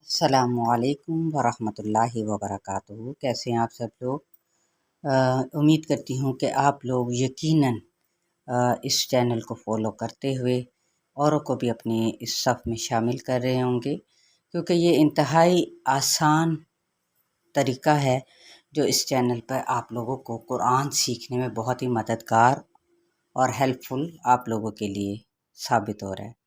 السلام علیکم ورحمۃ اللہ وبرکاتہ۔ کیسے ہیں آپ سب لوگ؟ امید کرتی ہوں کہ آپ لوگ یقیناً اس چینل کو فالو کرتے ہوئے اوروں کو بھی اپنے اس صف میں شامل کر رہے ہوں گے، کیونکہ یہ انتہائی آسان طریقہ ہے جو اس چینل پر آپ لوگوں کو قرآن سیکھنے میں بہت ہی مددگار اور ہیلپ فل آپ لوگوں کے لیے ثابت ہو رہا ہے۔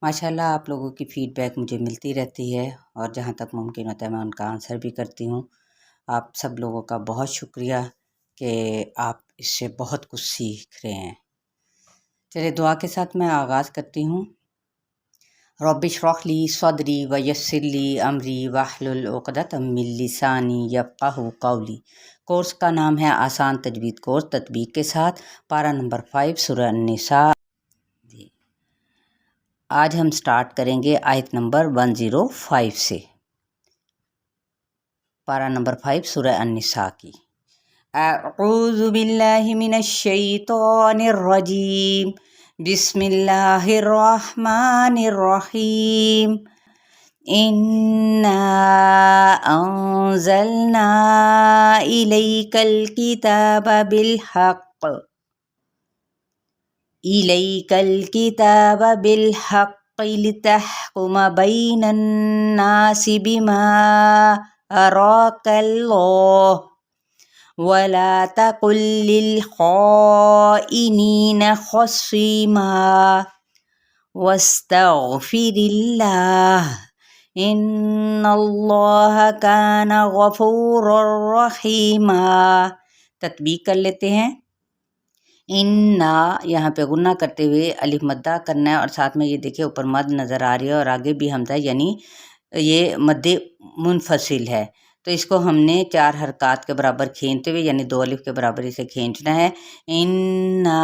ماشاءاللہ آپ لوگوں کی فیڈ بیک مجھے ملتی رہتی ہے اور جہاں تک ممکن ہوتا ہے میں ان کا آنسر بھی کرتی ہوں۔ آپ سب لوگوں کا بہت شکریہ کہ آپ اس سے بہت کچھ سیکھ رہے ہیں۔ چلے دعا کے ساتھ میں آغاز کرتی ہوں۔ رب اشرح لی صدری ویسر لی امری واحلل عقدۃ من لسانی یفقہوا قولی۔ کورس کا نام ہے آسان تجوید کورس تطبیق کے ساتھ، پارہ نمبر 5 سورہ النساء۔ آج ہم سٹارٹ کریں گے آیت نمبر 105 سے، پارہ نمبر 5 سورہ النساء کی۔ اعوذ باللہ من الشیطان الرجیم، بسم اللہ الرحمن الرحیم۔ انا انزلنا الیک الکتاب بالحق إليك الكتاب بالحق لتحكم بين الناس بما أراك الله ولا تكن للخائنين خصيما واستغفر الله إن الله كان غفورا رحيما۔ تطبیق کر لیتے ہیں۔ انا یہاں پہ غنہ کرتے ہوئے الف مدہ کرنا ہے، اور ساتھ میں یہ دیکھیں اوپر مد نظر آ رہی ہے اور آگے بھی حمزہ، یعنی یہ مد منفصل ہے، تو اس کو ہم نے 4 حرکات کے برابر کھینچتے ہوئے، یعنی 2 الف کے برابر اسے کھینچنا ہے۔ انا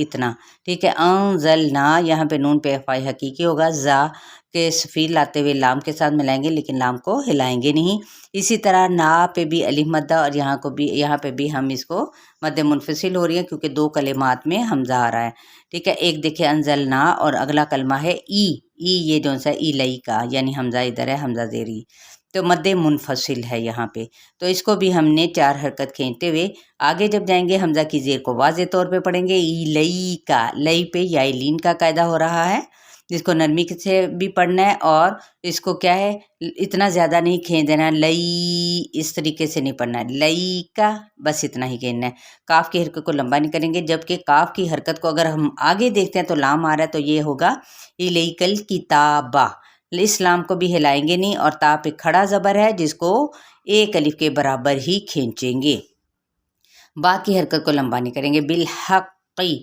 اتنا، ٹھیک ہے۔ انزلنا یہاں پہ نون پہ افعی حقیقی ہوگا، زا کے صفیر لاتے ہوئے لام کے ساتھ ملائیں گے لیکن لام کو ہلائیں گے نہیں۔ اسی طرح نا پہ بھی الف مدہ، اور یہاں پہ بھی ہم اس کو مد منفصل ہو رہی ہے کیونکہ 2 کلمات میں حمزہ آ رہا ہے، ٹھیک ہے۔ ایک دیکھیں انزلنا، اور اگلا کلمہ ہے ای یہ جو سا ایلئی کا، یعنی حمزہ ادھر ہے، حمزہ زیری، تو مد منفصل ہے یہاں پہ، تو اس کو بھی ہم نے 4 حرکت کھینچتے ہوئے آگے جب جائیں گے حمزہ کی زیر کو واضح طور پہ پڑھیں گے۔ ایلئی کا، لئی پہ یا لین کا قاعدہ ہو رہا ہے، جس کو نرمی سے بھی پڑھنا ہے، اور اس کو کیا ہے اتنا زیادہ نہیں کھینچ دینا، لئی اس طریقے سے نہیں پڑھنا ہے، لئی کا بس اتنا ہی کھینچنا ہے۔ کاف کی حرکت کو لمبا نہیں کریں گے، جبکہ کاف کی حرکت کو اگر ہم آگے دیکھتے ہیں تو لام آ رہا ہے، تو یہ ہوگا الیک الکتابہ، اس لام کو بھی ہلائیں گے نہیں، اور تا پہ کھڑا زبر ہے جس کو 1 الف کے برابر ہی کھینچیں گے، باقی حرکت کو لمبا نہیں کریں گے۔ بالحقی،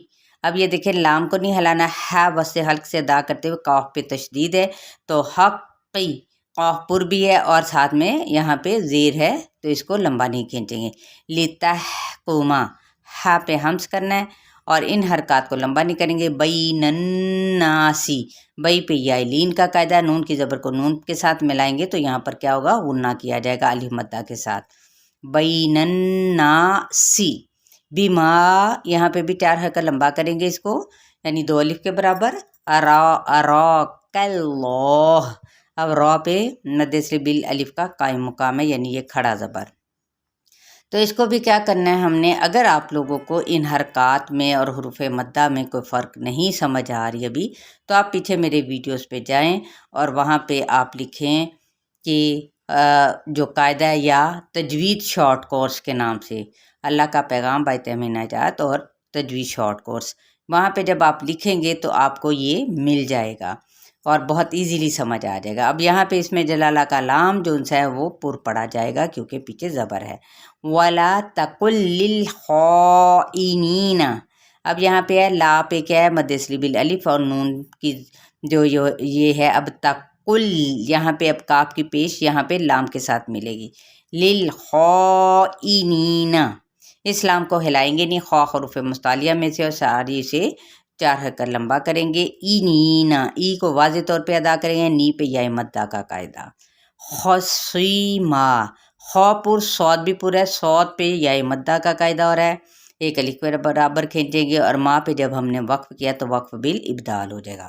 اب یہ دیکھیں لام کو نہیں ہلانا، ہے وصل حلق سے ادا کرتے ہوئے کاف پہ تشدید ہے، تو حقی قاف پر بھی ہے اور ساتھ میں یہاں پہ زیر ہے، تو اس کو لمبا نہیں کھینچیں گے۔ لتحکما، ہا پہ ہمس کرنا ہے اور ان حرکات کو لمبا نہیں کریں گے۔ بین الناسی، بئی پہ یا لین کا قاعدہ، نون کی زبر کو نون کے ساتھ ملائیں گے تو یہاں پر کیا ہوگا غنہ کیا جائے گا الف مدہ کے ساتھ۔ بین الناسی، بما یہاں پہ بھی 4 حرکت لمبا کریں گے اس کو، یعنی 2 الف کے برابر۔ اراک اللہ، اب را پہ مد سے بال الف کا قائم مقام ہے، یعنی یہ کھڑا زبر، تو اس کو بھی کیا کرنا ہے ہم نے۔ اگر آپ لوگوں کو ان حرکات میں اور حروف مدہ میں کوئی فرق نہیں سمجھ آ رہی ابھی، تو آپ پیچھے میرے ویڈیوز پہ جائیں اور وہاں پہ آپ لکھیں کہ جو قاعدہ ہے یا تجوید شارٹ کورس کے نام سے، اللہ کا پیغام بائی تحمین نجات اور تجوید شارٹ کورس، وہاں پہ جب آپ لکھیں گے تو آپ کو یہ مل جائے گا اور بہت ایزیلی سمجھ آ جائے گا۔ اب یہاں پہ اس میں جلالہ کا لام جو سا ہے وہ پر پڑا جائے گا کیونکہ پیچھے زبر ہے۔ وَلَا تَقُلْ لِلْخَائِنِينَ، اب یہاں پہ ہے لا پہ کیا ہے مد اصلی بالالف اور نون کی جو یہ ہے، اب تقل یہاں پہ اب کاف کی پیش یہاں پہ لام کے ساتھ ملے گی۔ لِلْخَائِنِينَ، اس لام کو ہلائیں گے نہیں، خواہ حروف مستعلیہ میں سے، اور ساری سے 4 حرکت لمبا کریں گے۔ اینینا، ای کو واضح طور پہ ادا کریں گے، نی پہ یا مدہ کا قاعدہ۔ خصیما، خو پر صاد بھی پر ہے، صاد پہ یا مدہ کا قاعدہ ہو رہا ہے، 1 الف کے برابر کھینچیں گے، اور ماں پہ جب ہم نے وقف کیا تو وقف بالابدال ہو جائے گا۔